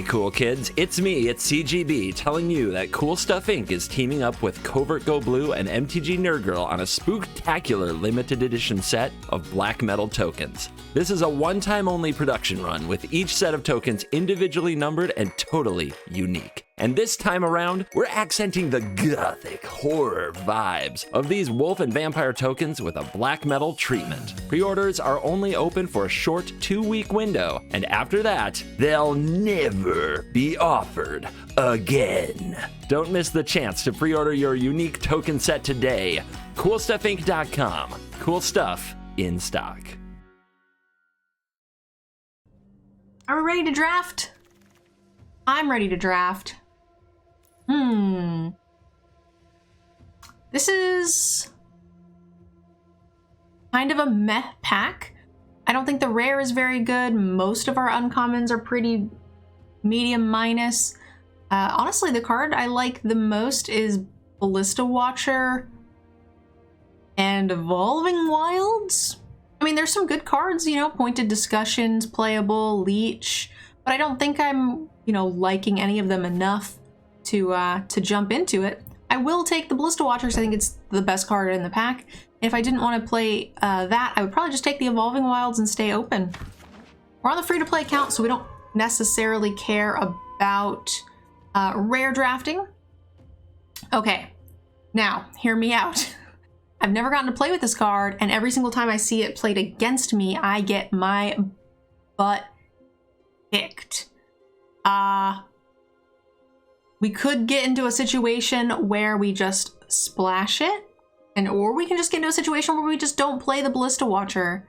cool kids, it's me, it's CGB, telling you that Cool Stuff Inc. is teaming up with Covert Go Blue and MTGNerdGirl on a spooktacular limited edition set of black metal tokens. This is a one-time only production run, with each set of tokens individually numbered and totally unique. And this time around, we're accenting the gothic horror vibes of these wolf and vampire tokens with a black metal treatment. Pre-orders are only open for a short 2-week window, and after that, they'll never be offered again. Don't miss the chance to pre-order your unique token set today. CoolStuffInc.com. Cool stuff in stock. Are we ready to draft? I'm ready to draft. This is kind of a meh pack. I don't think the rare is very good. Most of our uncommons are pretty medium minus. Honestly, the card I like the most is Ballista Watcher and Evolving Wilds. I mean, there's some good cards, you know, Pointed Discussions, playable, Leech, but I don't think I'm, you know, liking any of them enough to jump into it. I will take the Ballista Watchers. I think it's the best card in the pack. If I didn't want to play that, I would probably just take the Evolving Wilds and stay open. We're on the free-to-play account, so we don't necessarily care about rare drafting. Okay, now, hear me out. I've never gotten to play with this card, and every single time I see it played against me, I get my butt kicked. We could get into a situation where we just splash it, or we can just get into a situation where we just don't play the Ballista Watcher.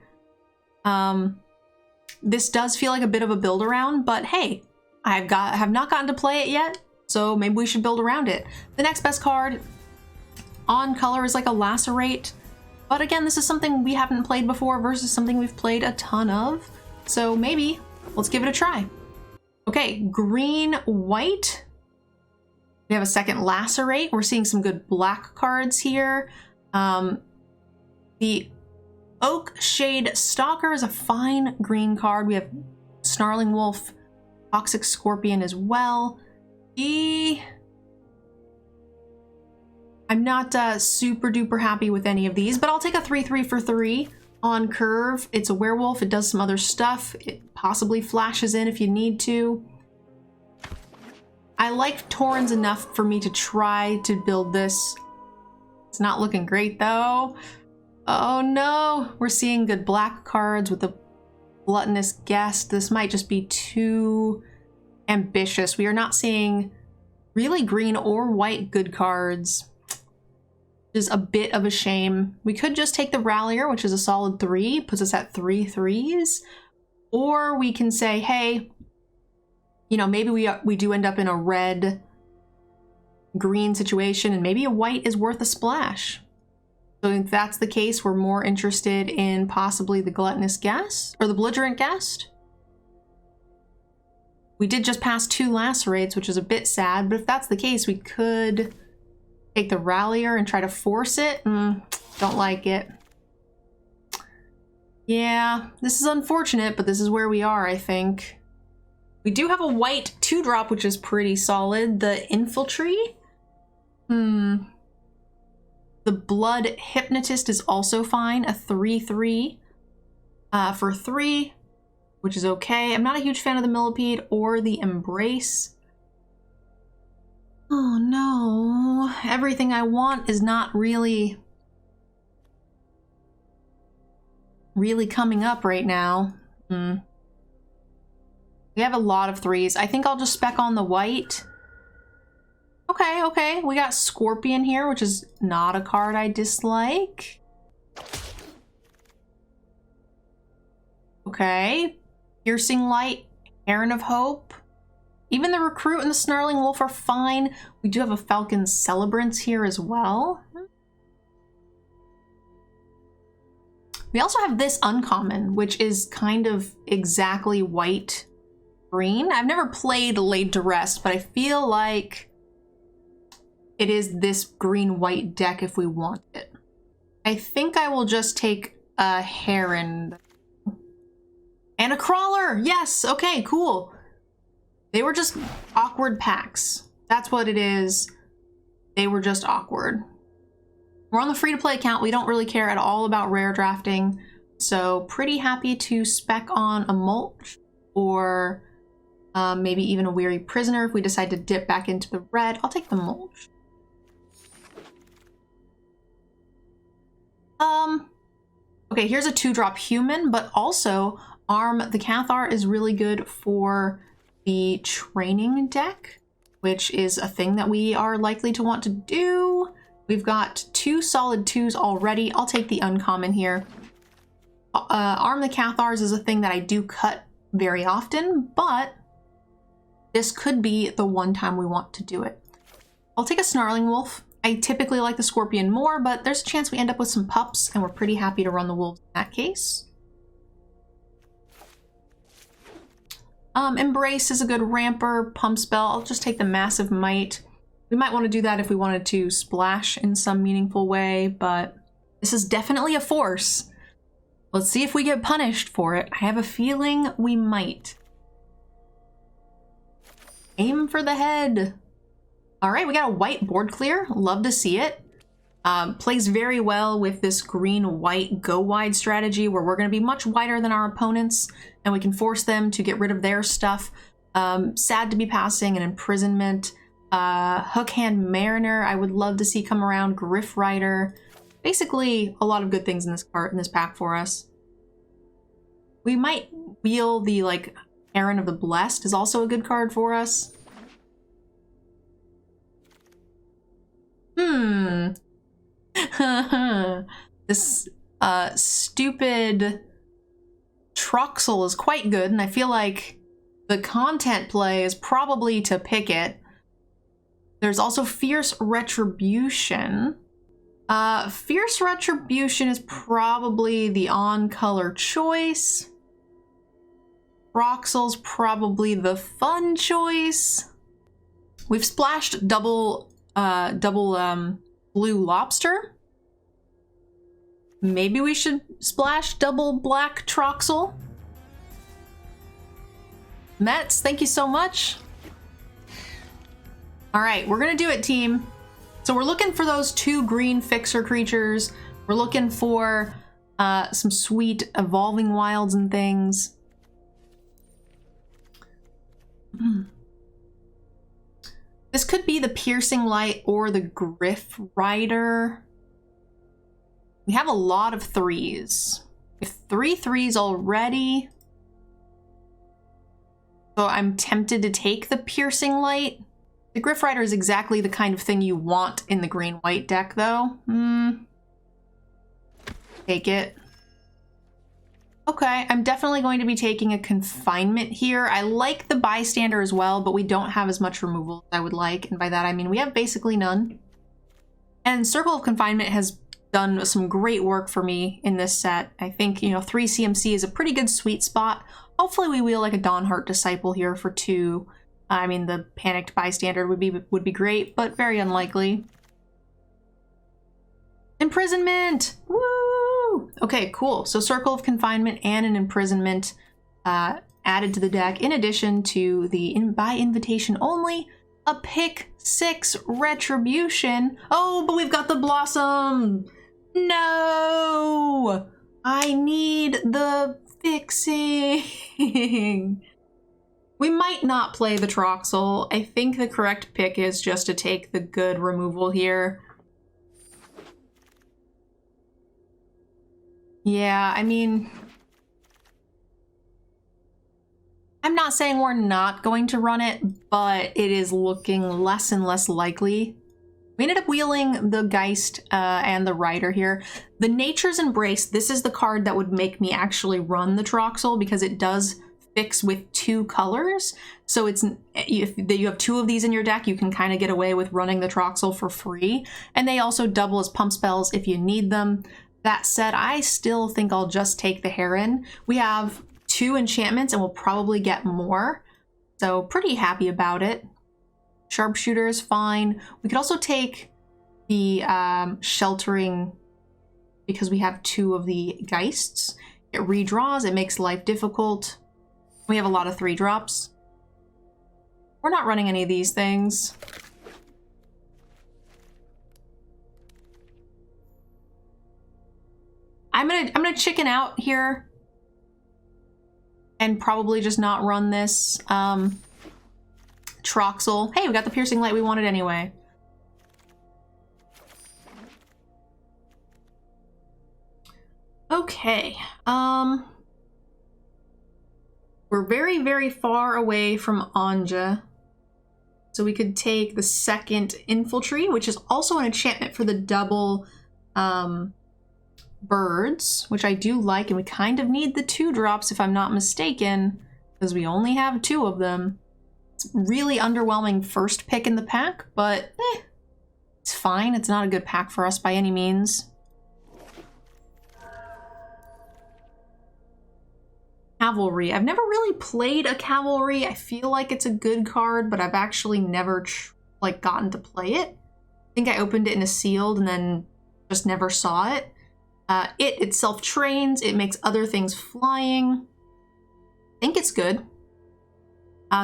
This does feel like a bit of a build around, but hey, I have not gotten to play it yet, so maybe we should build around it. The next best card on color is like a Lacerate, but again, this is something we haven't played before versus something we've played a ton of, so maybe let's give it a try. Okay, green, white. We have a second Lacerate. We're seeing some good black cards here. The Oak Shade Stalker is a fine green card. We have Snarling Wolf, Toxic Scorpion as well. I'm not super duper happy with any of these, but I'll take a 3/3 for 3 on curve. It's a werewolf. It does some other stuff. It possibly flashes in if you need to. I like Torens enough for me to try to build this. It's not looking great though. Oh no, we're seeing good black cards with the Gluttonous Guest. This might just be too ambitious. We are not seeing really green or white good cards, which is a bit of a shame. We could just take the Rallier, which is a solid 3, puts us at 3 3s. Or we can say, hey, you know, maybe we do end up in a red-green situation, and maybe a white is worth a splash. So if that's the case, we're more interested in possibly the Gluttonous Guest, or the Belligerent Guest. We did just pass 2 Lacerates, which is a bit sad, but if that's the case, we could take the Rallier and try to force it. Don't like it. Yeah, this is unfortunate, but this is where we are, I think. We do have a white 2-drop, which is pretty solid. The Infiltree. The Blood Hypnotist is also fine. A 3/3 for 3, which is okay. I'm not a huge fan of the Millipede or the Embrace. Oh no. Everything I want is not really coming up right now. We have a lot of 3s. I think I'll just spec on the white. Okay. We got Scorpion here, which is not a card I dislike. Okay. Piercing Light, Heron of Hope. Even the Recruit and the Snarling Wolf are fine. We do have a Falcon Celebrance here as well. We also have this uncommon, which is kind of exactly white green. I've never played Laid to Rest, but I feel like it is this green-white deck if we want it. I think I will just take a Heron. And a Crawler! Yes! Okay, cool. They were just awkward packs. That's what it is. They were just awkward. We're on the free-to-play account. We don't really care at all about rare drafting. So pretty happy to spec on a mulch or maybe even a weary prisoner if we decide to dip back into the red. I'll take the mulch. Okay, here's a 2-drop human, but also Arm the Cathar is really good for the training deck, which is a thing that we are likely to want to do. We've got 2 solid 2s already. I'll take the uncommon here. Arm the Cathars is a thing that I do cut very often, but this could be the one time we want to do it. I'll take a Snarling Wolf. I typically like the Scorpion more, but there's a chance we end up with some pups, and we're pretty happy to run the wolves in that case. Embrace is a good ramper. Pump spell. I'll just take the Massive Might. We might want to do that if we wanted to splash in some meaningful way, but this is definitely a force. Let's see if we get punished for it. I have a feeling we might. Aim for the head. All right, we got a white board clear. Love to see it. Plays very well with this green-white go-wide strategy where we're going to be much wider than our opponents and we can force them to get rid of their stuff. Sad to be passing an Imprisonment. Hookhand Mariner, I would love to see come around. Griff Rider. Basically, a lot of good things in this pack for us. We might wheel the, like, Heron of the Blessed is also a good card for us. This stupid Troxel is quite good, and I feel like the content play is probably to pick it. There's also Fierce Retribution. Fierce Retribution is probably the on-color choice. Troxel's probably the fun choice. We've splashed double blue lobster. Maybe we should splash double black Troxel. Mets, thank you so much. All right, we're gonna do it, team. So we're looking for those 2 green fixer creatures. We're looking for some sweet evolving wilds and things. This could be the Piercing Light or the Griff Rider. We have a lot of 3s. We have 3 3s already. So I'm tempted to take the Piercing Light. The Griff Rider is exactly the kind of thing you want in the green-white deck, though. Take it. Okay, I'm definitely going to be taking a Confinement here. I like the Bystander as well, but we don't have as much removal as I would like. And by that, I mean we have basically none. And Circle of Confinement has done some great work for me in this set. I think, you know, 3 CMC is a pretty good sweet spot. Hopefully we wheel like a Dawnheart Disciple here for 2. I mean, the Panicked Bystander would be great, but very unlikely. Imprisonment! Woo! Okay, cool. So Circle of Confinement and an Imprisonment added to the deck, in addition to the by invitation only, a Pick 6 Retribution. Oh, but we've got the Blossom! No! I need the fixing! We might not play the Troxel. I think the correct pick is just to take the good removal here. Yeah, I mean, I'm not saying we're not going to run it, but it is looking less and less likely. We ended up wheeling the Geist and the Rider here. The Nature's Embrace, this is the card that would make me actually run the Troxel because it does fix with 2 colors. So it's if you have 2 of these in your deck, you can kind of get away with running the Troxel for free. And they also double as pump spells if you need them. That said, I still think I'll just take the Heron. We have 2 enchantments and we'll probably get more. So pretty happy about it. Sharpshooter is fine. We could also take the Sheltering because we have 2 of the Geists. It redraws, it makes life difficult. We have a lot of 3 drops. We're not running any of these things. I'm gonna chicken out here and probably just not run this Troxel. Hey, we got the piercing light we wanted anyway. Okay. We're very, very far away from Anja. So we could take the second Infiltree, which is also an enchantment for the double birds, which I do like, and we kind of need the 2-drops if I'm not mistaken, because we only have 2 of them. It's really underwhelming first pick in the pack, but it's fine. It's not a good pack for us by any means. Cavalry. I've never really played a Cavalry. I feel like it's a good card, but I've actually never gotten to play it. I think I opened it in a sealed and then just never saw it. It itself trains. It makes other things flying. I think it's good.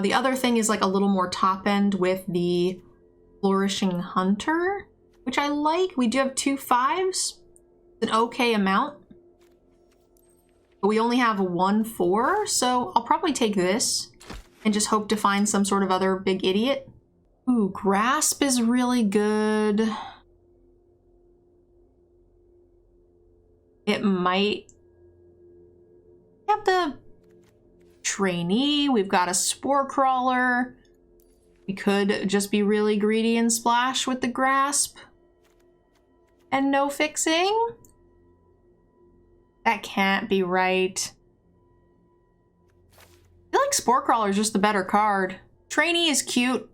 The other thing is like a little more top end with the Flourishing Hunter, which I like. We do have 2 5s. It's an okay amount. But we only have 1 4, so I'll probably take this and just hope to find some sort of other big idiot. Ooh, Grasp is really good. It might have the Trainee. We've got a Spore Crawler. We could just be really greedy and splash with the Grasp. And no fixing. That can't be right. I feel like Spore Crawler is just the better card. Trainee is cute.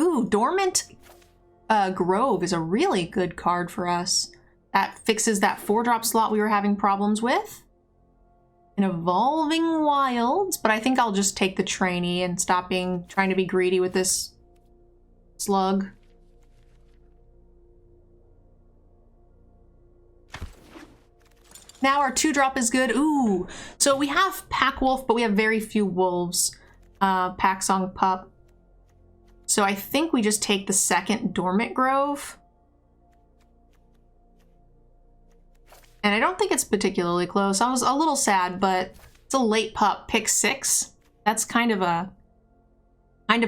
Ooh, Dormant Grove is a really good card for us. That fixes that 4-drop slot we were having problems with. An Evolving Wilds, but I think I'll just take the Trainee and stop trying to be greedy with this slug. Now our 2-drop is good. Ooh, so we have Pack Wolf, but we have very few wolves. Pack Song Pup. So I think we just take the second Dormant Grove. And I don't think it's particularly close. I was a little sad, but it's a late pup. Pick 6. That's kind of a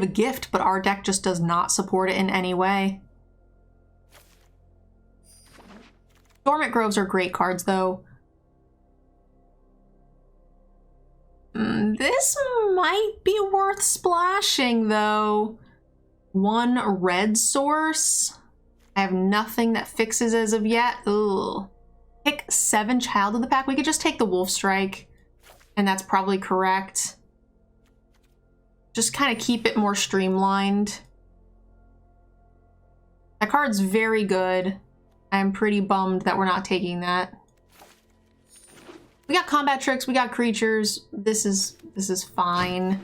gift, but our deck just does not support it in any way. Dormant Groves are great cards, though. This might be worth splashing, though. 1 red source. I have nothing that fixes as of yet. Ugh. Pick 7 Child in the pack. We could just take the Wolf Strike, and that's probably correct. Just kind of keep it more streamlined. That card's very good. I'm pretty bummed that we're not taking that. We got combat tricks, we got creatures. This is fine.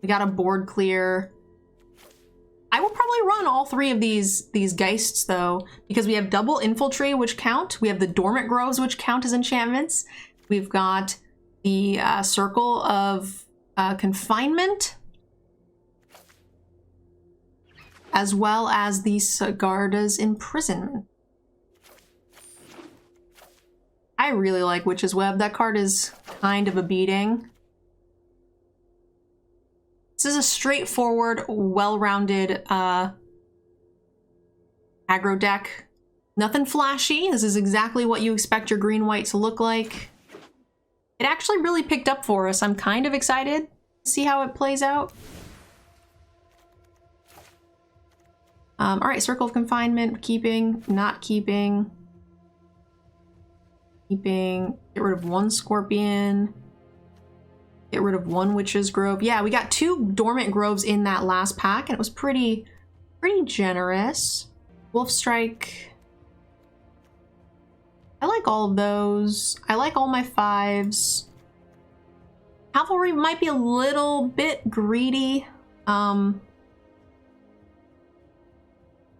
We got a board clear. I will probably run all 3 of these Geists though, because we have double Infiltrate, which count. We have the Dormant Groves, which count as enchantments. We've got the Circle of Confinement, as well as the Sigarda's Imprisonment. I really like Witch's Web. That card is kind of a beating. This is a straightforward, well-rounded aggro deck. Nothing flashy. This is exactly what you expect your green-white to look like. It actually really picked up for us. I'm kind of excited to see how it plays out. All right, Circle of Confinement, keeping, not keeping. Keeping, get rid of 1 Scorpion. Get rid of 1 Witch's Grove. Yeah, we got 2 Dormant Groves in that last pack, and it was pretty generous. Wolf Strike. I like all of those. I like all my 5s. Cavalry might be a little bit greedy.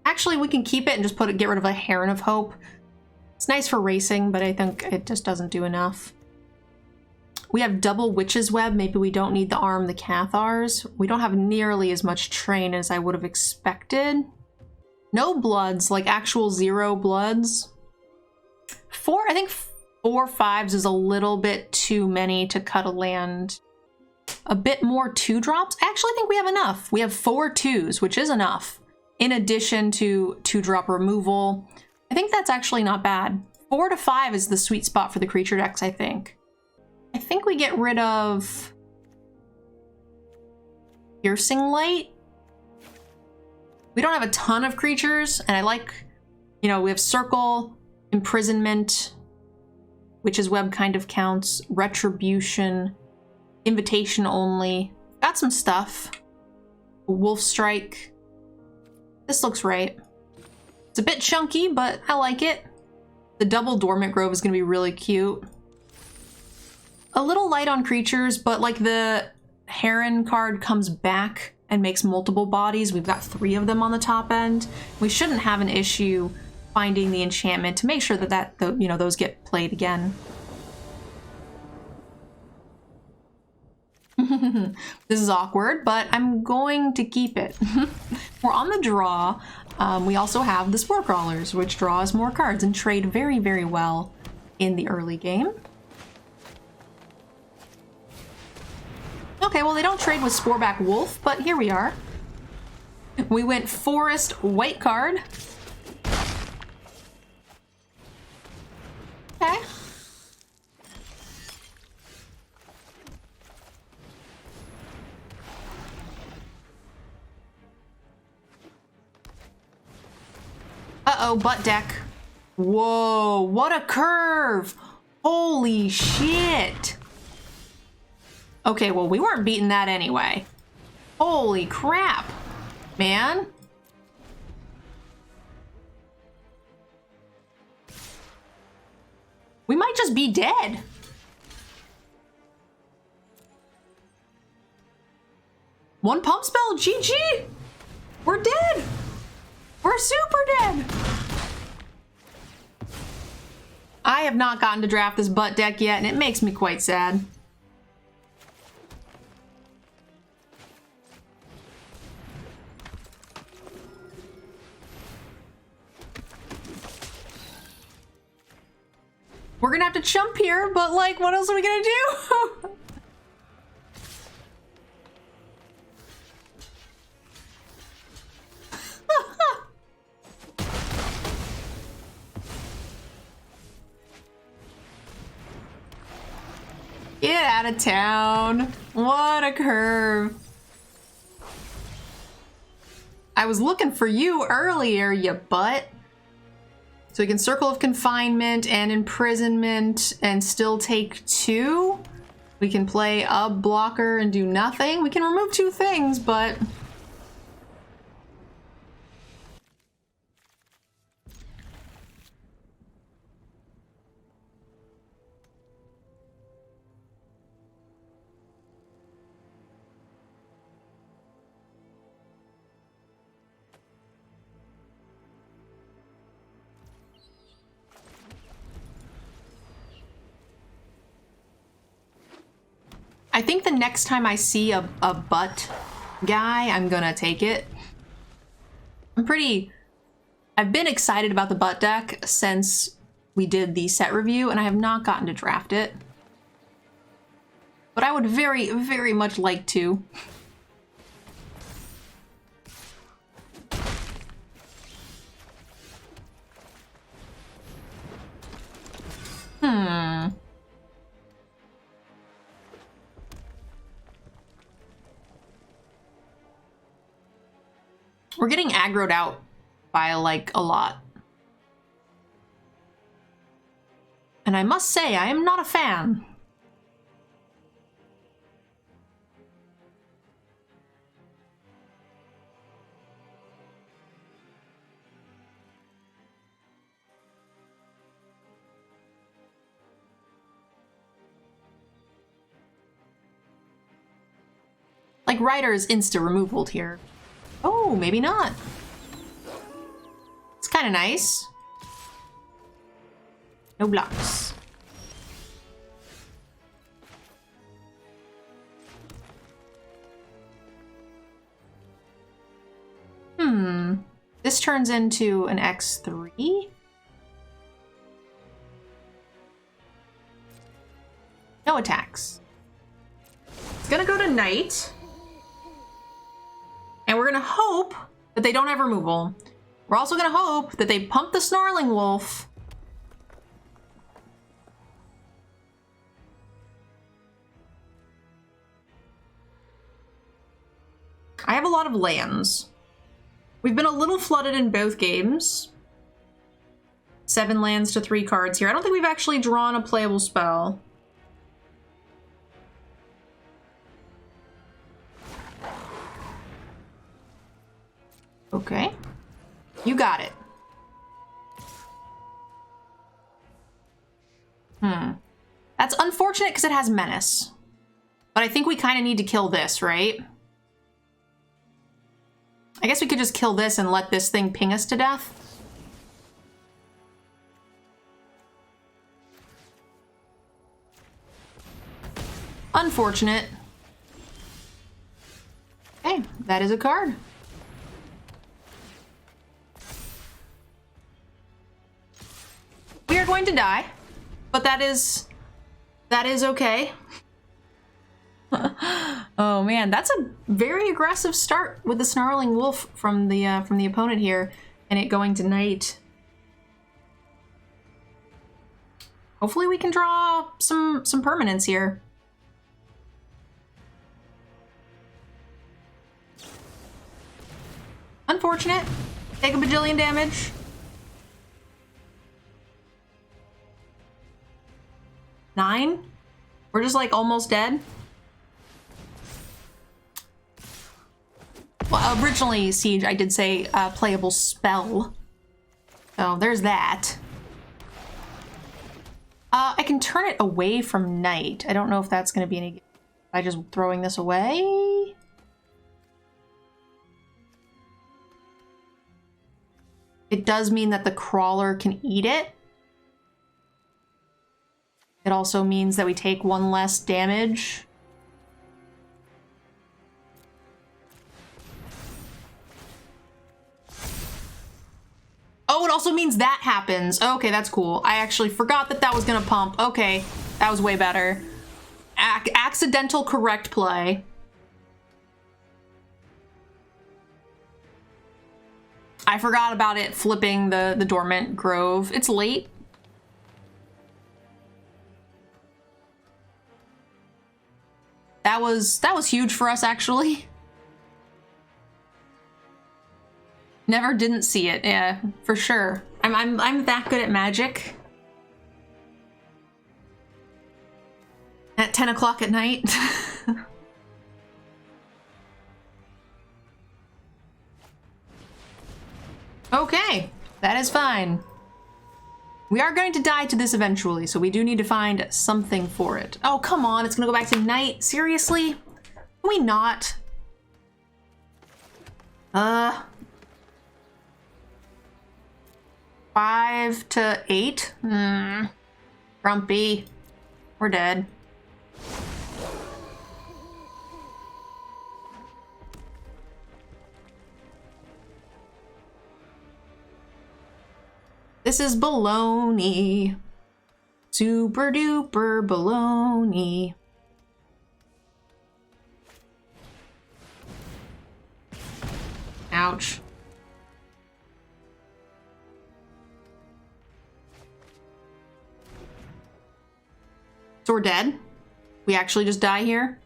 Actually, we can keep it and just get rid of a Heron of Hope. It's nice for racing, but I think it just doesn't do enough. We have double Witch's Web. Maybe we don't need the Arm the Cathars. We don't have nearly as much train as I would have expected. No bloods, like actual 0 bloods. I think 4 5s is a little bit too many to cut a land. A bit more 2-drops? I actually think we have enough. We have 4 2s, which is enough. In addition to 2-drop removal. I think that's actually not bad. 4 to 5 is the sweet spot for the creature decks, I think. I think we get rid of Piercing Light. We don't have a ton of creatures, and I like, you know, we have Circle, Imprisonment, Witch's Web kind of counts, Retribution, Invitation Only. Got some stuff. Wolf Strike. This looks right. It's a bit chunky, but I like it. The double Dormant Grove is going to be really cute. A little light on creatures, but like the Heron card comes back and makes multiple bodies. We've got 3 of them on the top end. We shouldn't have an issue finding the enchantment to make sure that you know, those get played again. This is awkward, but I'm going to keep it. We're on the draw. We also have the Spore Crawlers, which draws more cards and trade very, very well in the early game. Okay, well, they don't trade with Sporeback Wolf, but here we are. We went Forest White card. Okay. Uh-oh, butt deck. Whoa, what a curve! Holy shit! Okay, well, we weren't beating that anyway. Holy crap, man. We might just be dead. One pump spell, GG! We're dead! We're super dead! I have not gotten to draft this butt deck yet, and it makes me quite sad. We're gonna have to chump here, but like, what else are we gonna do? Get out of town. What a curve. I was looking for you earlier, you butt. So we can Circle of Confinement and Imprisonment and still take 2. We can play a blocker and do nothing. We can remove 2 things, but... I think the next time I see a butt guy, I'm gonna take it. I've been excited about the butt deck since we did the set review, and I have not gotten to draft it. But I would very, very much like to. We're getting aggroed out by, like, a lot. And I must say, I am not a fan. Like, Ryder is insta-removaled here. Oh, maybe not. It's kind of nice. No blocks. This turns into an X3? No attacks. It's gonna go to Knight. And we're gonna hope that they don't have removal. We're also gonna hope that they pump the Snarling Wolf. I have a lot of lands. We've been a little flooded in both games. 7 lands to 3 cards here. I don't think we've actually drawn a playable spell. Okay. You got it. That's unfortunate because it has Menace. But I think we kind of need to kill this, right? I guess we could just kill this and let this thing ping us to death. Unfortunate. Okay, that is a card. We are going to die, but that is okay. Oh man, that's a very aggressive start with the Snarling Wolf from the opponent here, and it going to Knight. Hopefully we can draw some permanents here. Unfortunate. Take a bajillion damage. 9? We're just like almost dead. Well, originally, Siege, I did say playable spell. So there's that. I can turn it away from Knight. I don't know if that's going to be any good by just throwing this away. It does mean that the crawler can eat it. It also means that we take 1 less damage. Oh, it also means that happens. Okay, that's cool. I actually forgot that that was gonna pump. Okay, that was way better. Accidental correct play. I forgot about it flipping the Dormant Grove. It's late. That was huge for us, actually. Never didn't see it, yeah, for sure. I'm that good at Magic. At 10 o'clock at night. Okay, that is fine. We are going to die to this eventually, so we do need to find something for it. Oh, come on, it's gonna go back to Knight. Seriously? Can we not? 5 to 8? Grumpy. We're dead. This is baloney. Super duper baloney. Ouch. So we're dead? We actually just die here?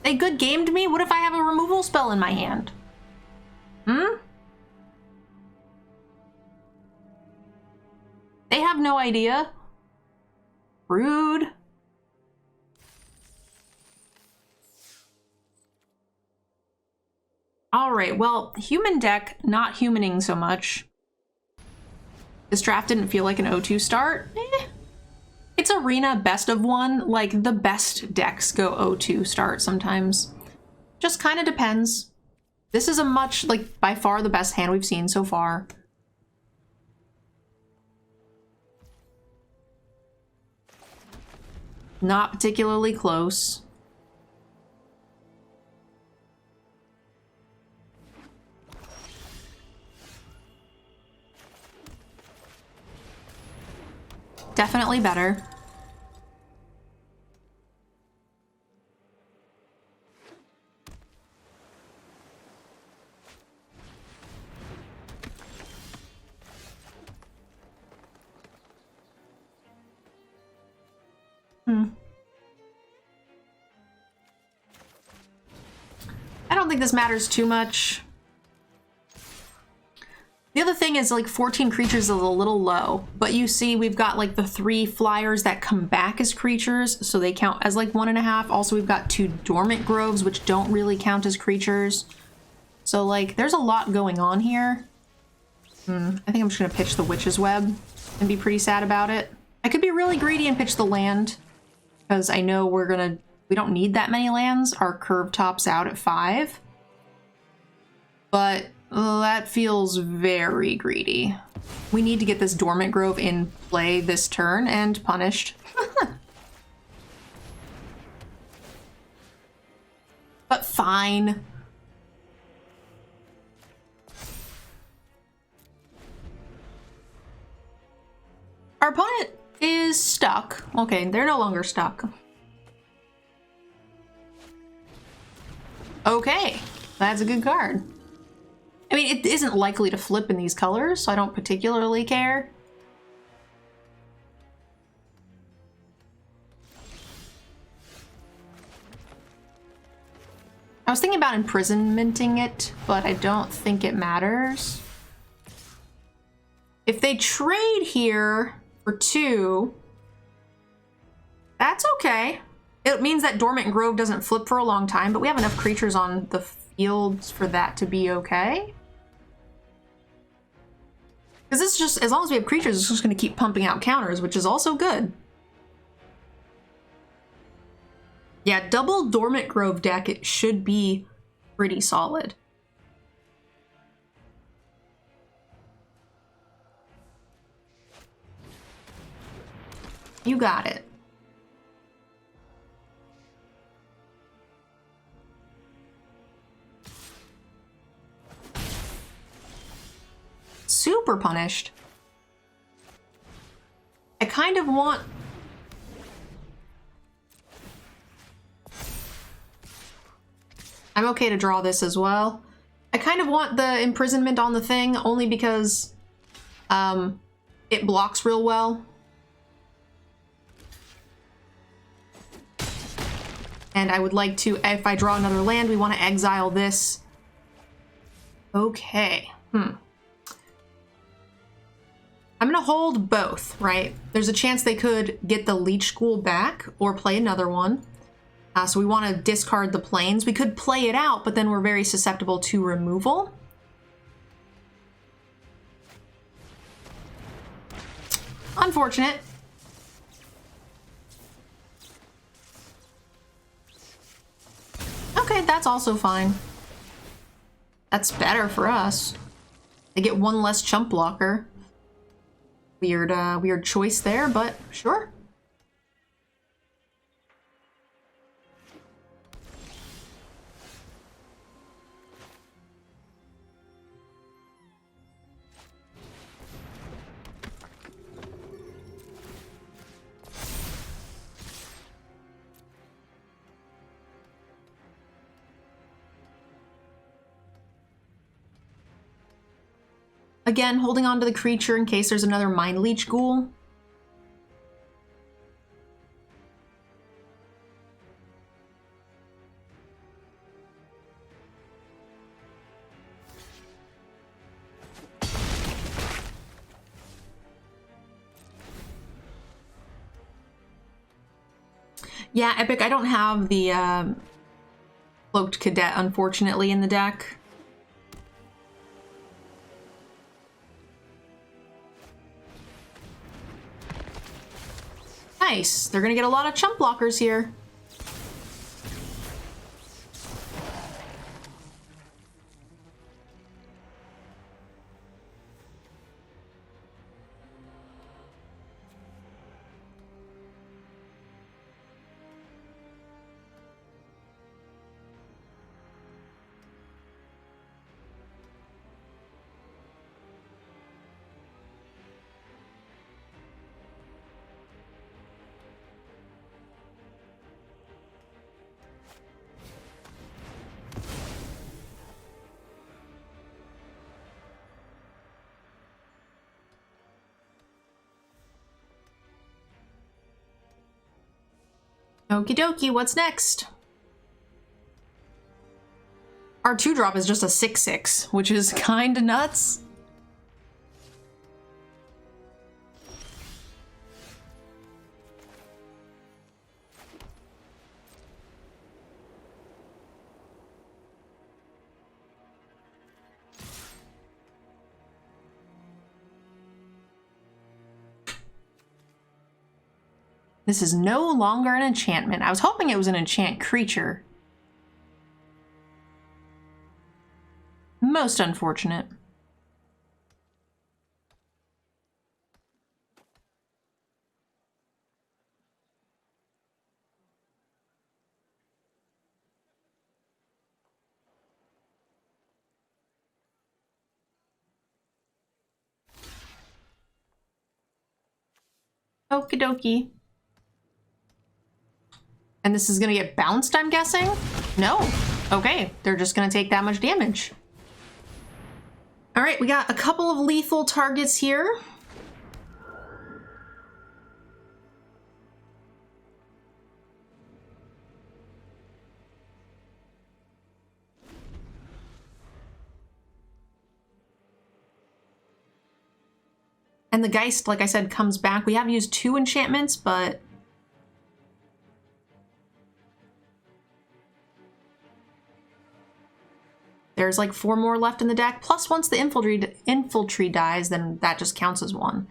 They good gamed me? What if I have a removal spell in my hand? They have no idea. Rude. Alright, well, human deck, not humaning so much. This draft didn't feel like an O2 start. It's arena best of 1, like the best decks go O2 start sometimes. just kind of depends. This is a much, like, by far the best hand we've seen so far. Not particularly close. Definitely better. I don't think this matters too much. The other thing is, like, 14 creatures is a little low, but you see we've got, like, the 3 flyers that come back as creatures, so they count as, like, 1.5. Also, we've got 2 dormant groves, which don't really count as creatures. So, like, there's a lot going on here. I think I'm just gonna pitch the Witch's Web and be pretty sad about it. I could be really greedy and pitch the land, because I know we don't need that many lands. Our curve tops out at 5. But that feels very greedy. We need to get this Dormant Grove in play this turn and punished. But fine. Our opponent is stuck. Okay, they're no longer stuck. Okay, that's a good card. I mean, it isn't likely to flip in these colors, so I don't particularly care. I was thinking about imprisonmenting it, but I don't think it matters. If they trade here for 2, that's okay. It means that Dormant Grove doesn't flip for a long time, but we have enough creatures on the fields for that to be okay. Because this is just, as long as we have creatures, it's just going to keep pumping out counters, which is also good. Yeah, double Dormant Grove deck, it should be pretty solid. You got it. Super punished. I kind of want... I'm okay to draw this as well. I kind of want the imprisonment on the thing only because it blocks real well. And I would like to, if I draw another land, we want to exile this. Okay. I'm gonna hold both, right? There's a chance they could get the Leech School back or play another one. So we want to discard the planes. We could play it out, but then we're very susceptible to removal. Unfortunate. Okay, that's also fine. That's better for us. They get 1 less chump blocker. Weird choice there, but sure. Again, holding on to the creature in case there's another Mind Leech Ghoul. Yeah, Epic, I don't have the Cloaked Cadet, unfortunately, in the deck. Nice. They're gonna get a lot of chump blockers here. Okie dokie, what's next? Our 2-drop is just a 6/6, which is kinda nuts. This is no longer an enchantment. I was hoping it was an enchant creature. Most unfortunate. Okie dokie. And this is gonna get bounced, I'm guessing? No. Okay, they're just gonna take that much damage. All right, we got a couple of lethal targets here. And the Geist, like I said, comes back. We have used 2 enchantments, but there's like 4 more left in the deck. Plus, once the Infiltree dies, then that just counts as 1.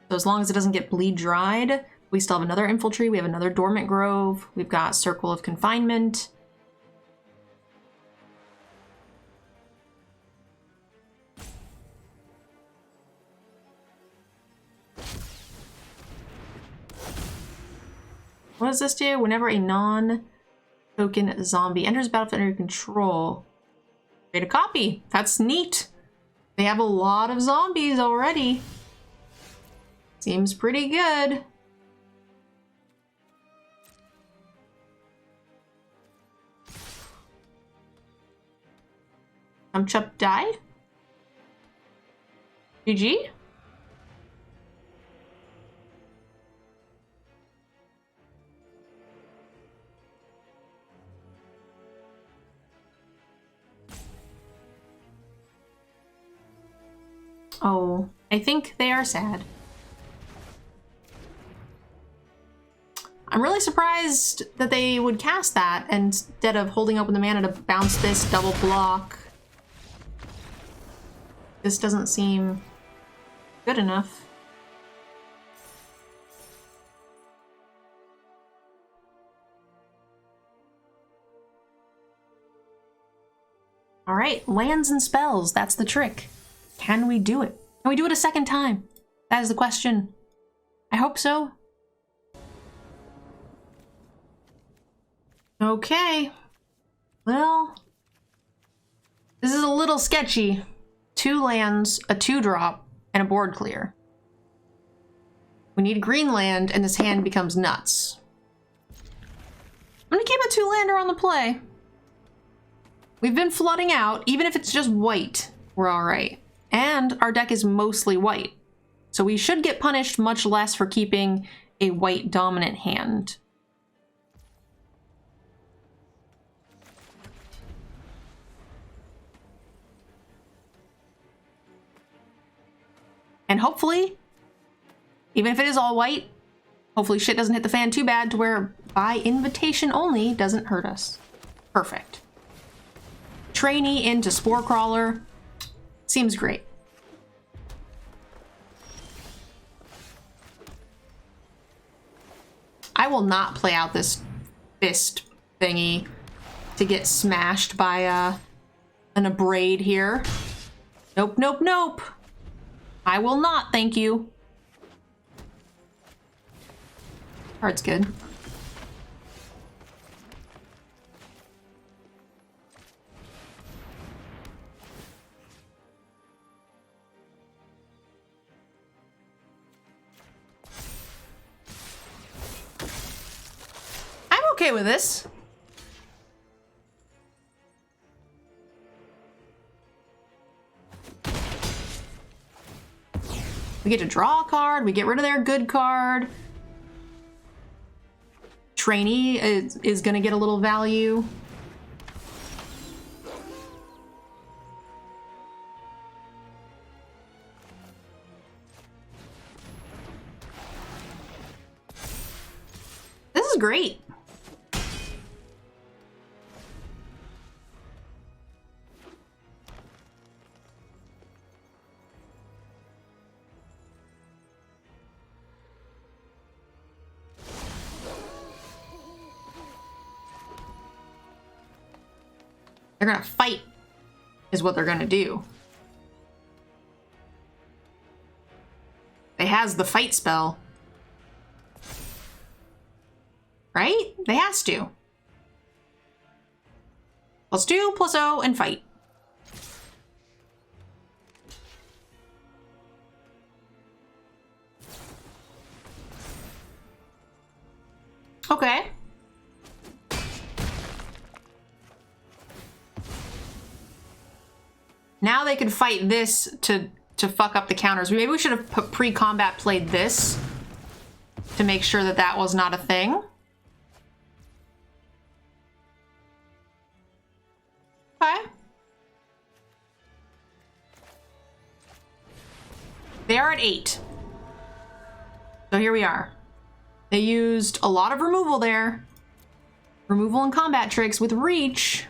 So as long as it doesn't get bleed dried, we still have another Infiltree. We have another Dormant Grove. We've got Circle of Confinement. What does this do? Whenever a non-token zombie enters the battlefield under your control, create a copy. That's neat. They have a lot of zombies already. Seems pretty good. Chup die? GG? Oh, I think they are sad. I'm really surprised that they would cast that instead of holding open the mana to bounce this double block. This doesn't seem good enough. All right, lands and spells, that's the trick. Can we do it? Can we do it a second time? That is the question. I hope so. Okay. Well, this is a little sketchy. 2 lands, a 2-drop, and a board clear. We need green land, and this hand becomes nuts. I'm gonna keep a 2-lander on the play. We've been flooding out. Even if it's just white, we're all right. And our deck is mostly white. So we should get punished much less for keeping a white dominant hand. And hopefully, even if it is all white, hopefully shit doesn't hit the fan too bad to where by invitation only doesn't hurt us. Perfect. Trainee into Spore Crawler. Seems great. I will not play out this fist thingy to get smashed by an Abrade here. Nope, nope, nope. I will not, thank you. Card's good. I'm okay with this. We get to draw a card, we get rid of their good card. trainee is going to get a little value. This is great. They're gonna fight, is what they're gonna do. They has the fight spell. Right? They has to. +2, +0, and fight. Okay. Now they could fight this to fuck up the counters. Maybe we should have pre-combat played this to make sure that that was not a thing. Okay. They are at 8. So here we are. They used a lot of removal there. Removal and combat tricks with reach.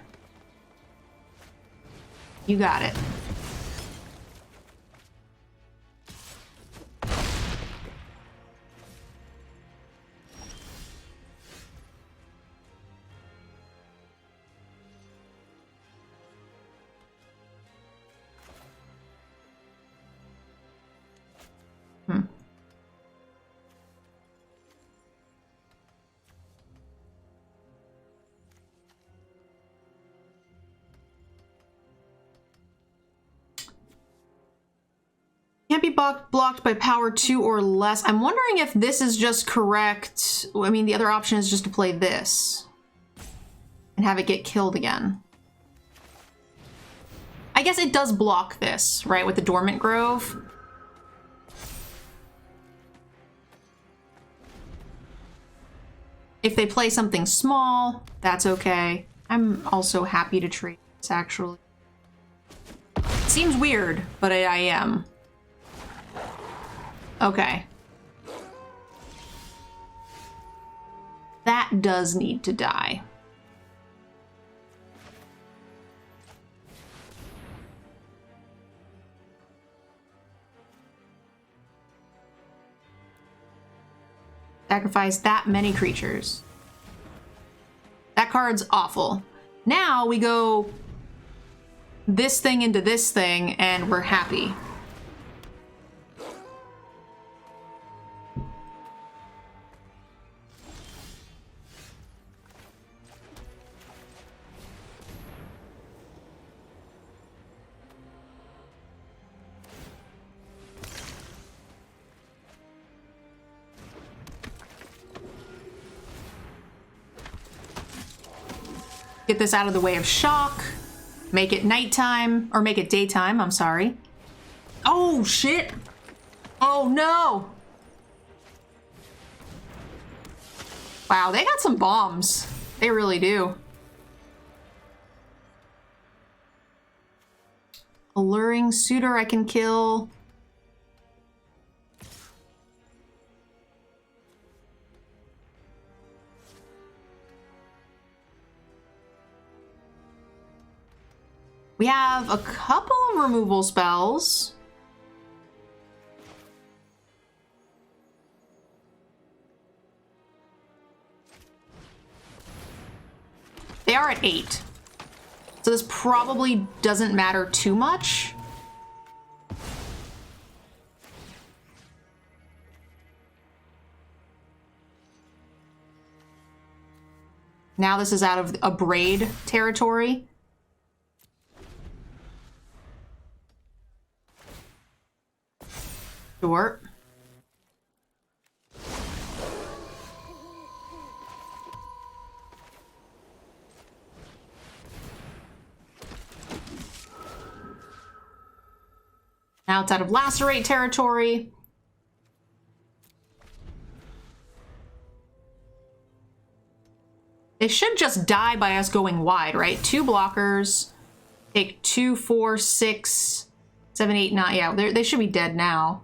You got it. Can't be blocked by power 2 or less. I'm wondering if this is just correct. I mean, the other option is just to play this and have it get killed again. I guess it does block this, right, with the Dormant Grove. If they play something small, that's okay. I'm also happy to trade this, actually. It seems weird, but I am. Okay. That does need to die. Sacrifice that many creatures. That card's awful. Now we go this thing into this thing and we're happy. Get this out of the way of shock. Make it nighttime, or make it daytime, I'm sorry. Oh, shit. Oh, no. Wow, they got some bombs. They really do. Alluring Suitor I can kill. We have a couple of removal spells. They are at 8. So this probably doesn't matter too much. Now this is out of a braid territory. Sure. Now it's out of lacerate territory. They should just die by us going wide, right? 2 blockers. Take 2, 4, 6, 7, 8, 9. Yeah, they should be dead now.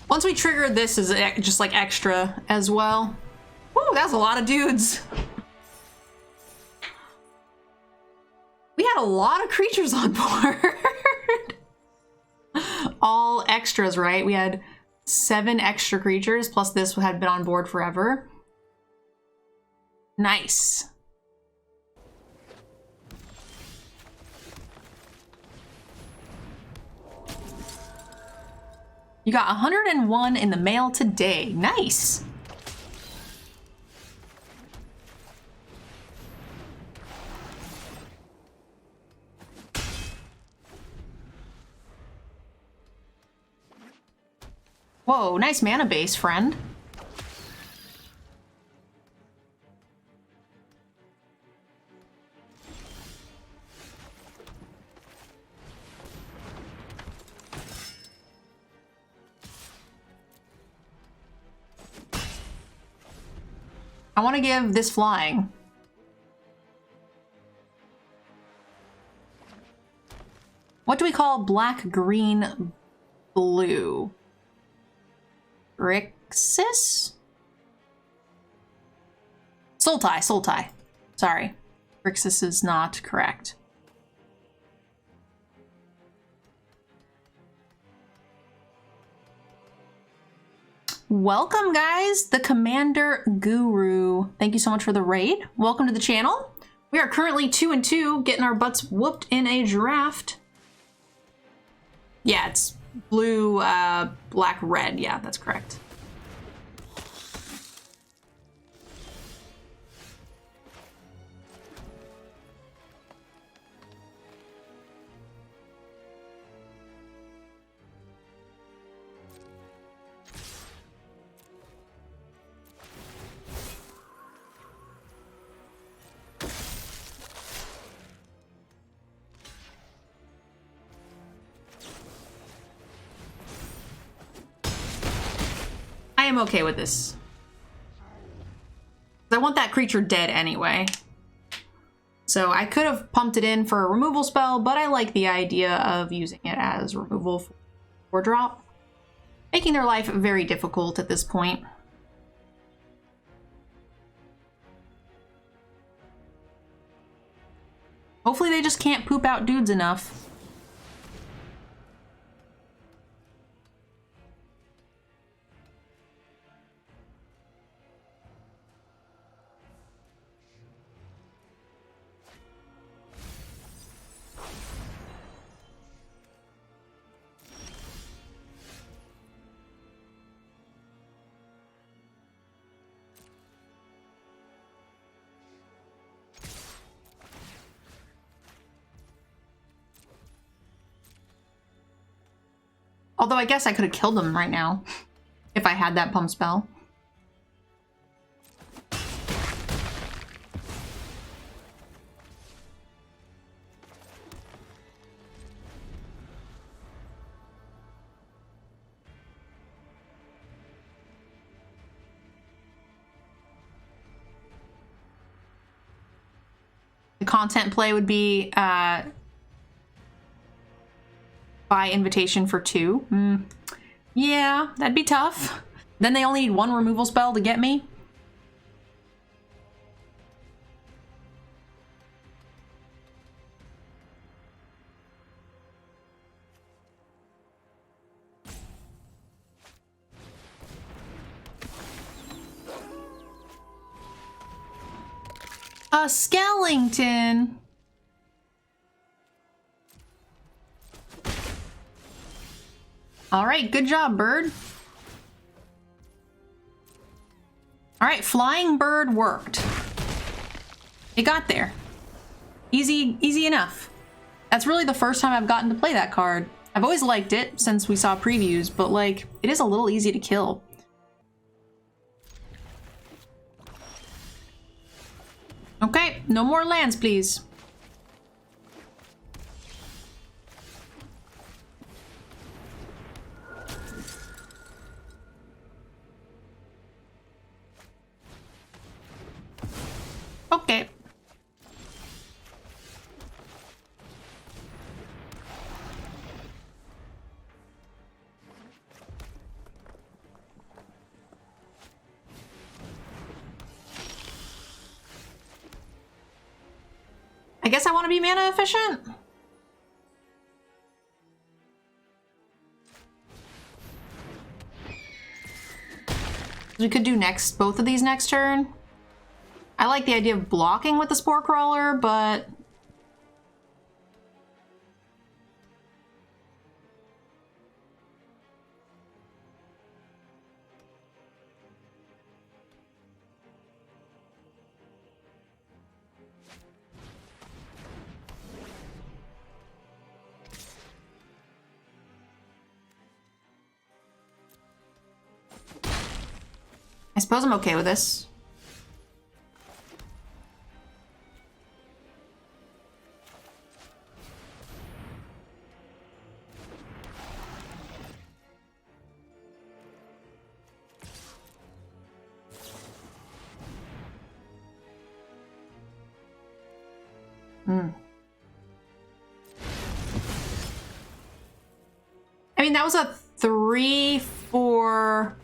Once we trigger this is just like extra as well. Woo, that's a lot of dudes. We had a lot of creatures on board. All extras, right? We had 7 extra creatures, plus this had been on board forever. Nice. You got 101 in the mail today. Nice. Whoa, nice mana base, friend. I want to give this flying. What do we call black, green, blue? Grixis? Sultai. Sorry. Grixis is not correct. Welcome, guys, the Commander Guru. Thank you so much for the raid. Welcome to the channel. We are currently 2-2, getting our butts whooped in a draft. Yeah, it's blue, black, red. Yeah, that's correct. I am okay with this. I want that creature dead anyway. So I could have pumped it in for a removal spell, but I like the idea of using it as removal for drop, making their life very difficult at this point. Hopefully they just can't poop out dudes enough. Although I guess I could have killed them right now if I had that pump spell. The content play would be by invitation for 2. Yeah, that'd be tough. Then they only need 1 removal spell to get me. A skeleton. All right, good job, bird. All right, flying bird worked. It got there. Easy enough. That's really the first time I've gotten to play that card. I've always liked it since we saw previews, but like, it is a little easy to kill. Okay, no more lands, please. Okay. I guess I want to be mana efficient. We could do both of these next turn. I like the idea of blocking with the Spore Crawler, but I suppose I'm okay with this. I mean, that was a 3-4.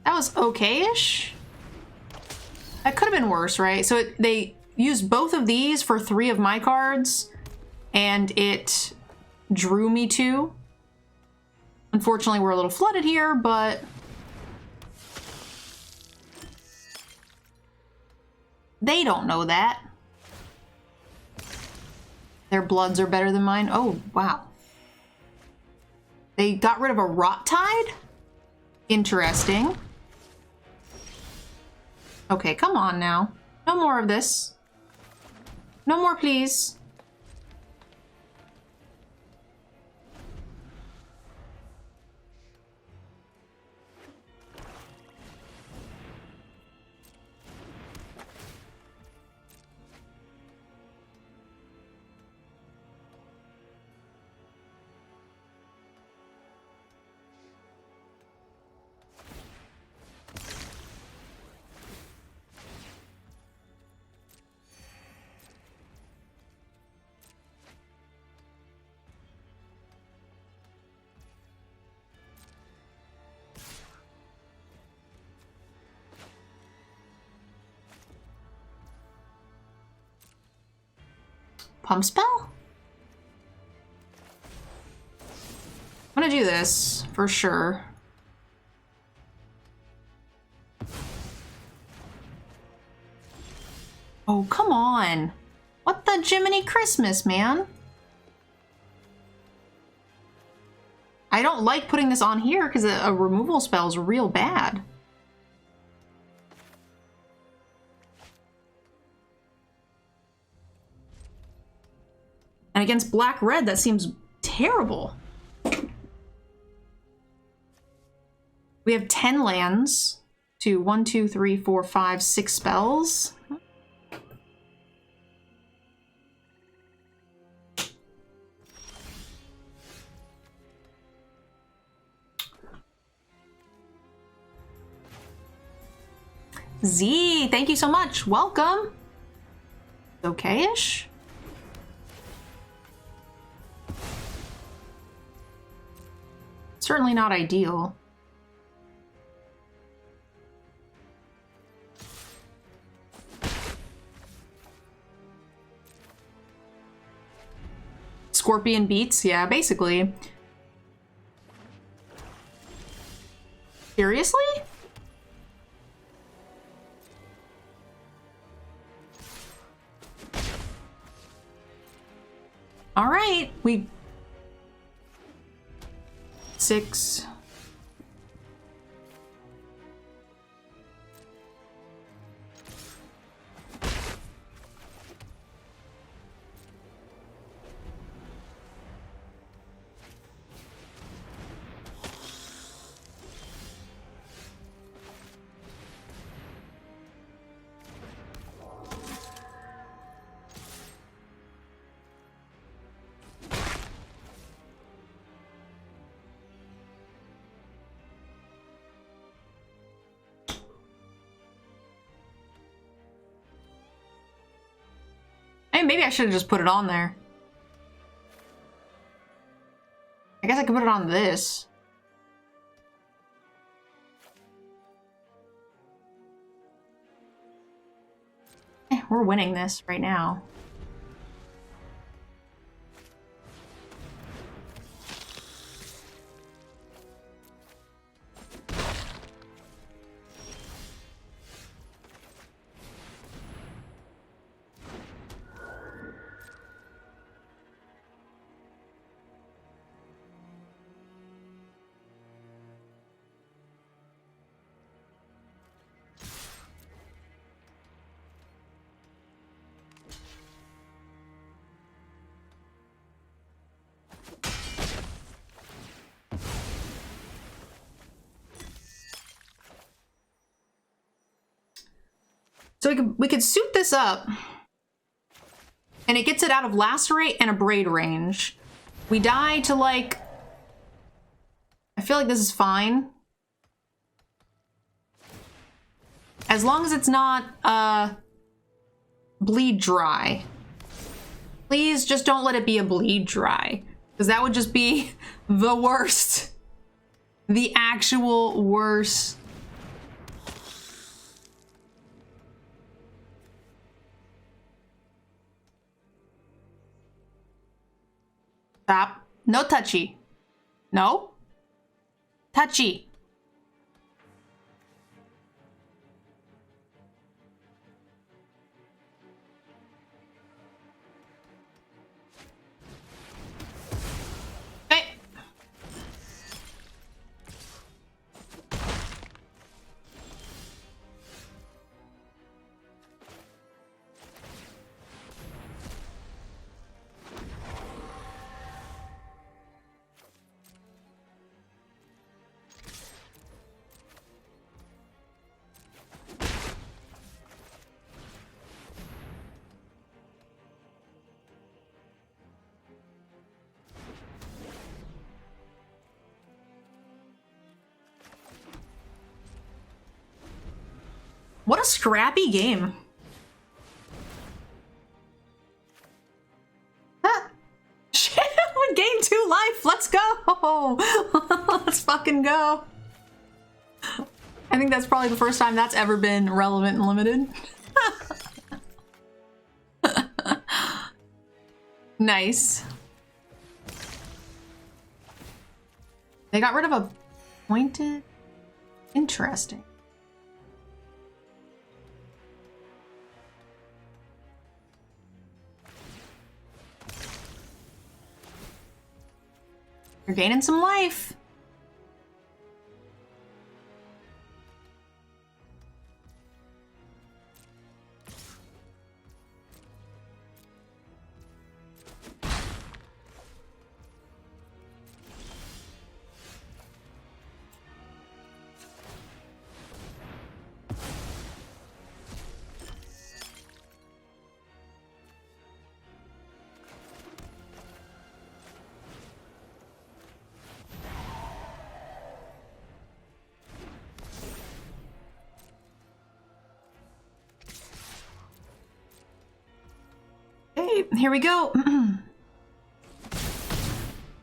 That was okay-ish. That could have been worse, right? So they used both of these for 3 of my cards, and it drew me 2. Unfortunately, we're a little flooded here, but they don't know that. Their bloods are better than mine. Oh, wow. They got rid of a Rot Tide? Interesting. Okay, come on now. No more of this. No more, please. Pump spell? I'm gonna do this for sure. Oh, come on. What the Jiminy Christmas, man? I don't like putting this on here because a removal spell is real bad. And against black-red, that seems terrible. We have 10 lands to 1, 2, 3, 4, 5, 6 spells. Z, thank you so much. Welcome. Okay-ish. Certainly not ideal. Scorpion beats, yeah, basically. Seriously? All right, we 6. Maybe I should have just put it on there. I guess I could put it on this. We're winning this right now. So we could suit this up, and it gets it out of lacerate and abrade range. We die to, like, I feel like this is fine. As long as it's not bleed dry. Please just don't let it be a bleed dry, because that would just be the worst. The actual worst. Stop. No touchy. No. Touchy. Okay. What a scrappy game. Ah. Shit, we gained 2 life. Let's go. Let's fucking go. I think that's probably the first time that's ever been relevant and limited. Nice. They got rid of a pointed. Interesting. You're gaining some life. Okay, here we go.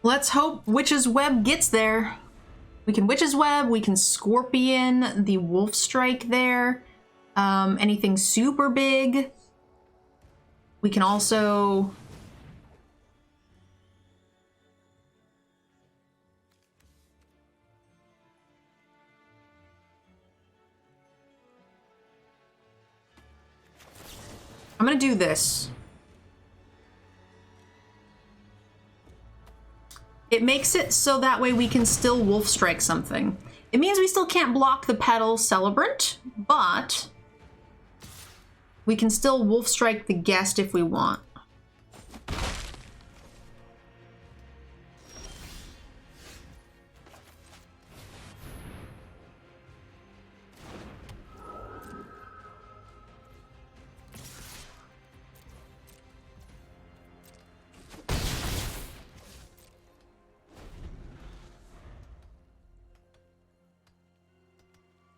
Let's hope Witch's Web gets there. We can Witch's Web, we can Scorpion the Wolf Strike there. Anything super big. We can also... I'm gonna do this. It makes it so that way we can still Wolf Strike something. It means we still can't block the Petal Celebrant, but we can still Wolf Strike the Guest if we want.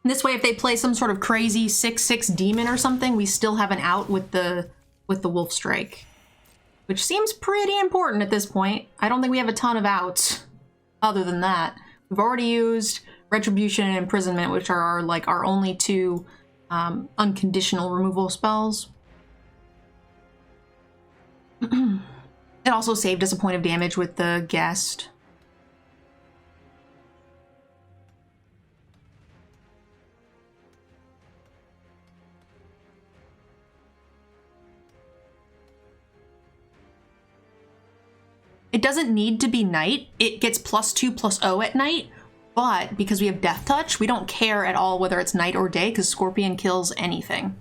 This way, if they play some sort of crazy 6/6 demon or something, we still have an out with the Wolf Strike. which seems pretty important at this point. I don't think we have a ton of outs other than that. We've already used Retribution and Imprisonment, which are like our only two unconditional removal spells. It also saved us a point of damage with the guest. It doesn't need to be night. It gets +2/+0 at night, but because we have Death Touch, we don't care at all whether it's night or day because Scorpion kills anything.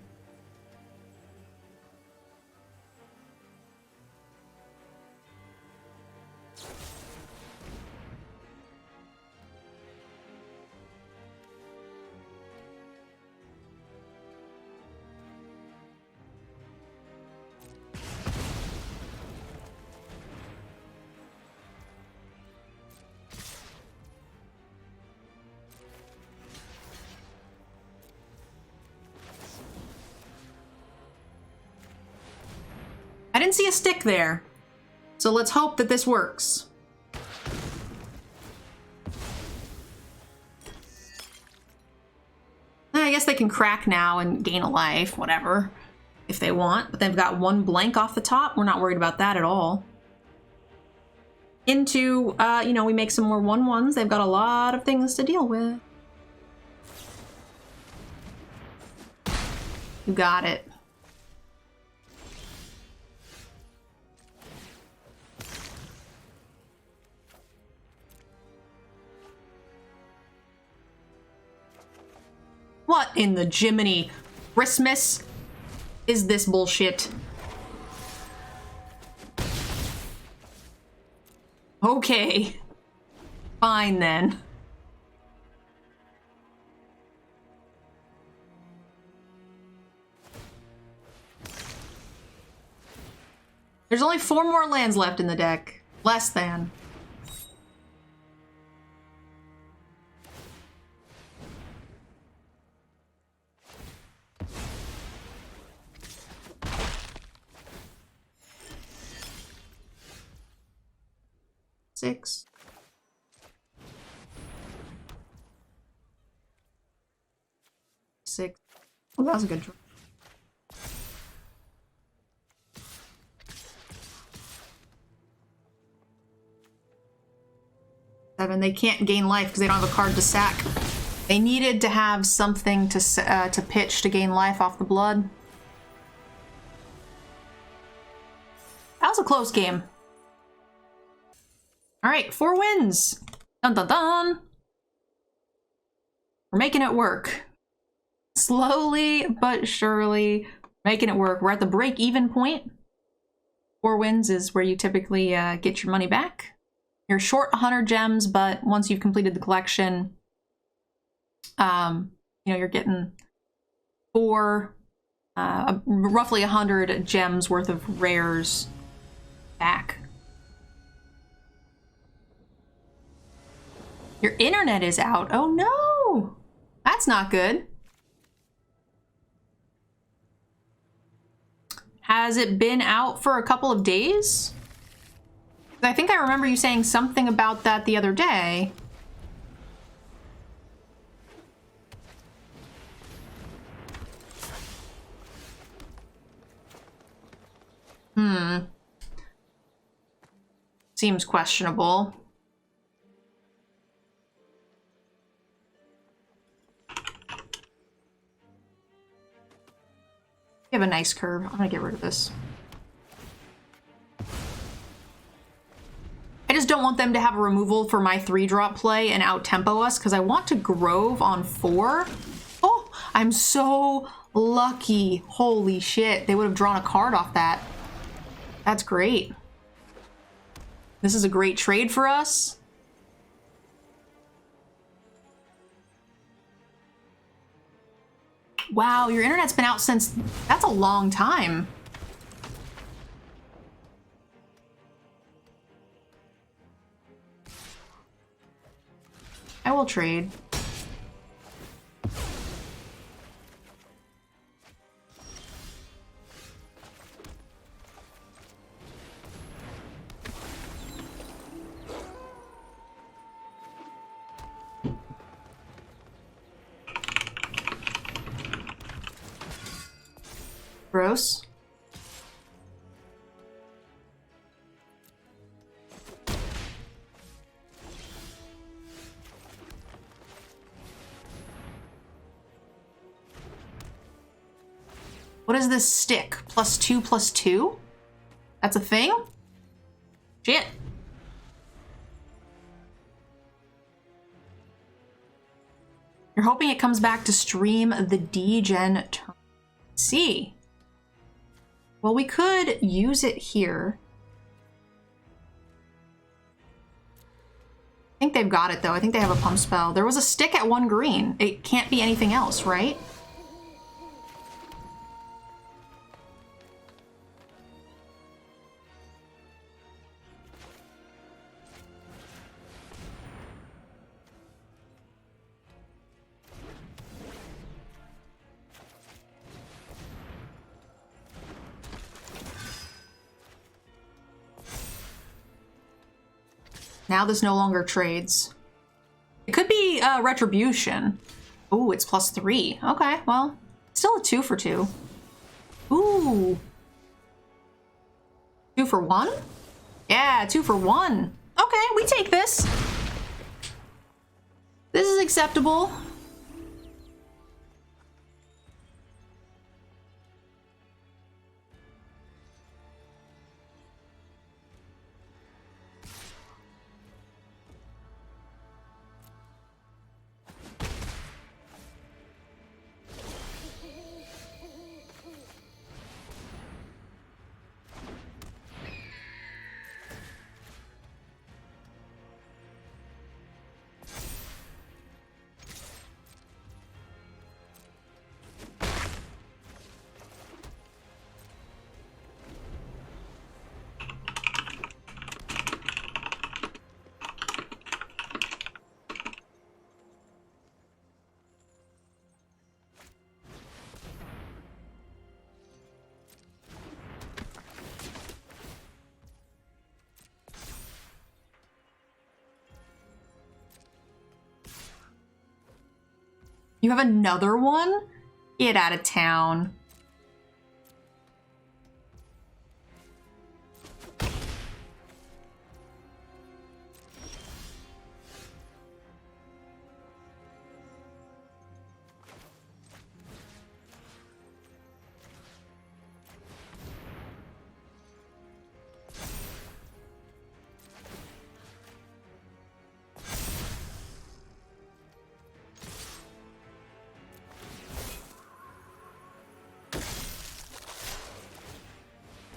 I didn't see a stick there, so let's hope that this works. I guess they can crack now and gain a life, whatever, if they want, but they've got one blank off the top. We're not worried about that at all. Into, you know, we make some more 1/1s. They've got a lot of things to deal with. You got it. What in the Jiminy Christmas is this bullshit? Okay. Fine then. There's only 4 more lands left in the deck. Less than. Six. Six. Oh, that was a good draw. Seven. They can't gain life because they don't have a card to sack. They needed to have something to pitch to gain life off the blood. That was a close game. All right, 4 wins. Dun dun dun. We're making it work. Slowly but surely making it work. We're at the break-even point. 4 wins is where you typically get your money back. You're short 100 gems, but once you've completed the collection, you know, you're getting roughly 100 gems worth of rares back. Your internet is out. Oh no! That's not good. Has it been out for a couple of days? I think I remember you saying something about that the other day. Seems questionable. You have a nice curve. I'm gonna get rid of this. I just don't want them to have a removal for my 3-drop play and out-tempo us because I want to Grove on 4. Oh, I'm so lucky. Holy shit. They would have drawn a card off that. That's great. This is a great trade for us. Wow, your internet's been out since... That's a long time. I will trade. Gross. What is this stick? +2/+2? That's a thing? Shit. You're hoping it comes back to stream the D-Gen turn. See. Well, we could use it here. I think they've got it, though. I think they have a pump spell. There was a stick at 1 green. It can't be anything else, right? Now this no longer trades. It could be Retribution. Ooh, it's +3. Okay, well, still a 2 for 2. Ooh. 2 for 1? Yeah, 2 for 1. Okay, we take this. This is acceptable. You have another one? Get out of town.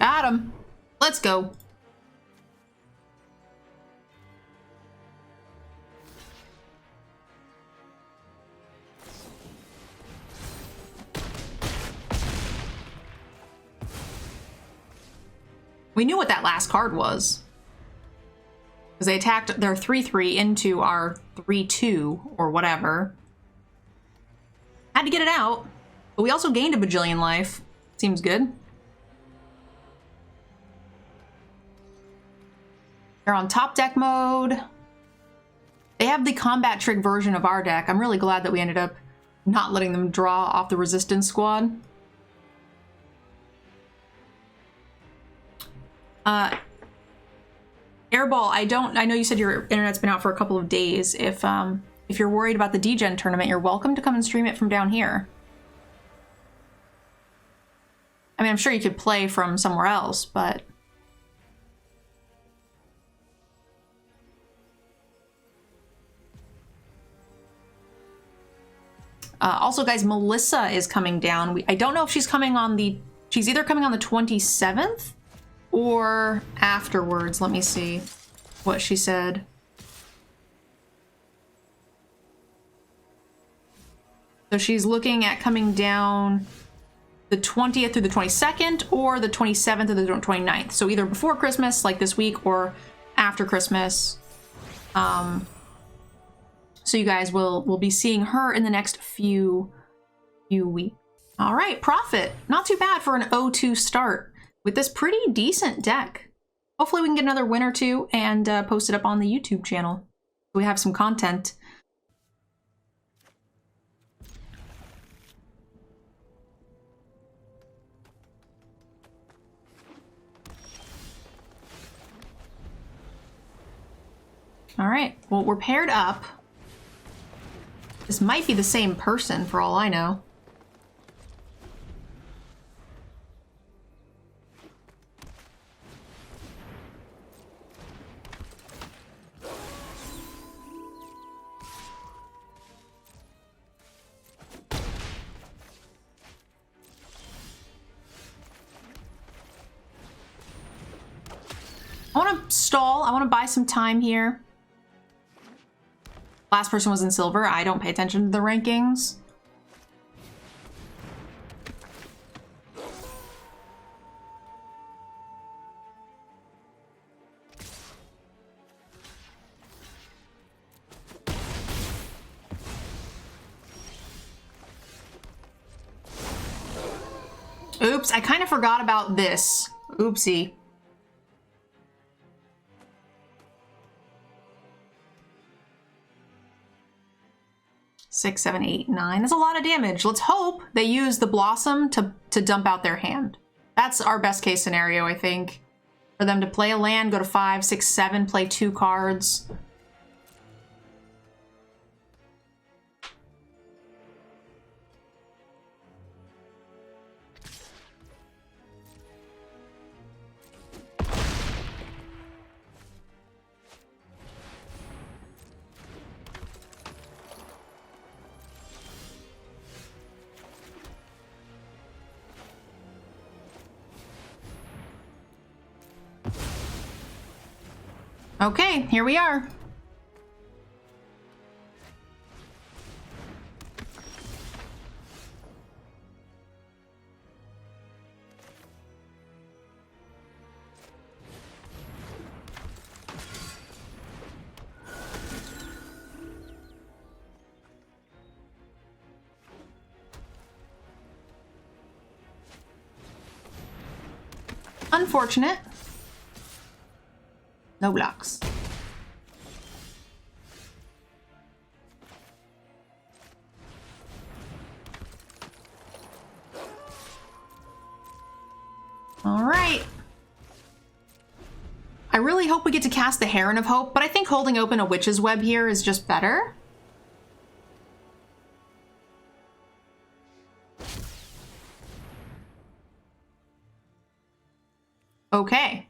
Got him. Let's go. We knew what that last card was. Because they attacked their 3/3 into our 3/2 or whatever. Had to get it out. But we also gained a bajillion life. Seems good. They're on top deck mode. They have the combat trick version of our deck. I'm really glad that we ended up not letting them draw off the resistance squad. Airball, I know you said your internet's been out for a couple of days. If you're worried about the D-Gen tournament, you're welcome to come and stream it from down here. I mean, I'm sure you could play from somewhere else, but... also, guys, Melissa is coming down. I don't know if she's coming on the... She's either coming on the 27th or afterwards. Let me see what she said. So she's looking at coming down the 20th through the 22nd or the 27th or the 29th. So either before Christmas, like this week, or after Christmas. So you guys will be seeing her in the next few weeks. All right, Profit. Not too bad for an 0-2 start with this pretty decent deck. Hopefully we can get another win or two and post it up on the YouTube channel so we have some content. All right, well, we're paired up. This might be the same person for all I know. I want to stall. I want to buy some time here. Last person was in silver. I don't pay attention to the rankings. Oops, I kind of forgot about this. Oopsie. 6, 7, 8, 9. That's a lot of damage. Let's hope they use the Blossom to dump out their hand. That's our best case scenario, I think. For them to play a land, go to 5, 6, 7, play 2 cards. Okay, here we are. Unfortunate. No blocks. All right. I really hope we get to cast the Heron of Hope, but I think holding open a Witch's Web here is just better. Okay.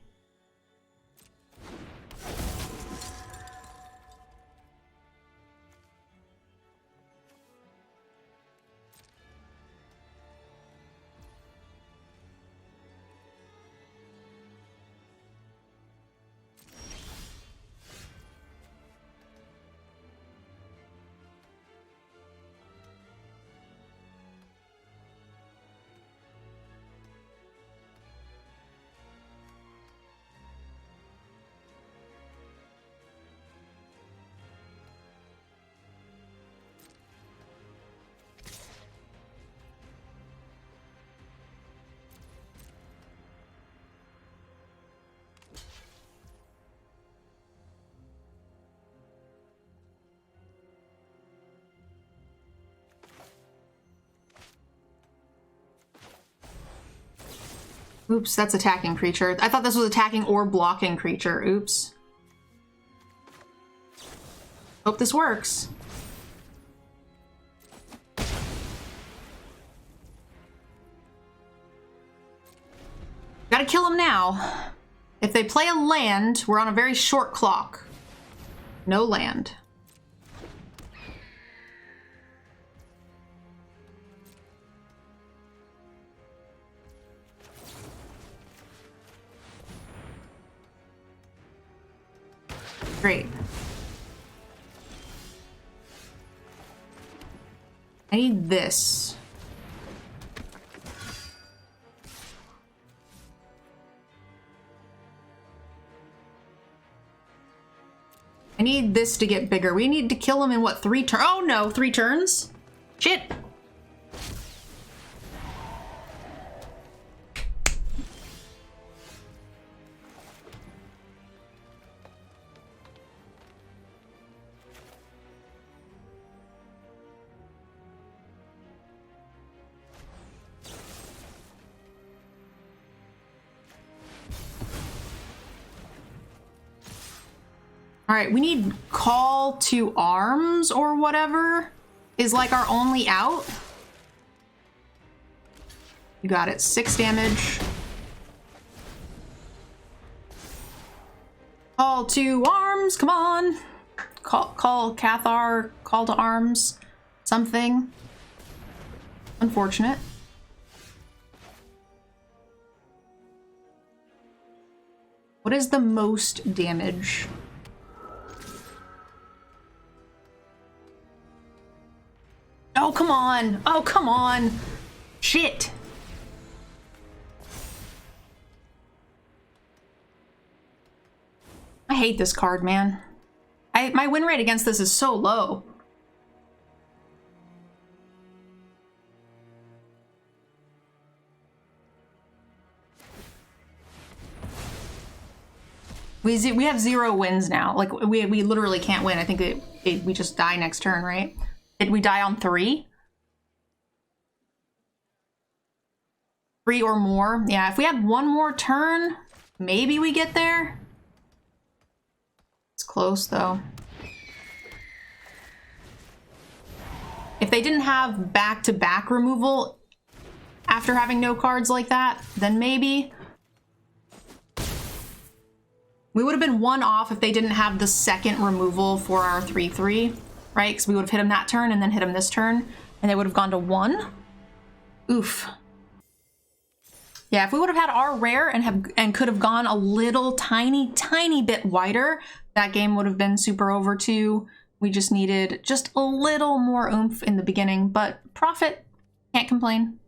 Oops, that's attacking creature. I thought this was attacking or blocking creature. Oops. Hope this works. Gotta kill him now. If they play a land, we're on a very short clock. No land. Great. I need this. I need this to get bigger. We need to kill him in what, 3 turns? Oh no, 3 turns? Shit. All right, we need call to arms or whatever is like our only out. You got it, 6 damage. Call to arms, come on. Call Cathar, call to arms, something. Unfortunate. What is the most damage? Oh, come on. Oh, come on. Shit. I hate this card, man. My win rate against this is so low. We have 0 wins now. Like, we literally can't win. I think we just die next turn, right? Did we die on 3? 3 or more? Yeah, if we had 1 more turn, maybe we get there. It's close, though. If they didn't have back-to-back removal after having no cards like that, then maybe. We would have been 1 off if they didn't have the second removal for our 3/3, right? Because we would have hit him that turn and then hit him this turn, and they would have gone to 1. Oof. Yeah, if we would have had our rare and could have gone a little tiny bit wider, that game would have been super over too. We just needed just a little more oomph in the beginning, but profit, can't complain.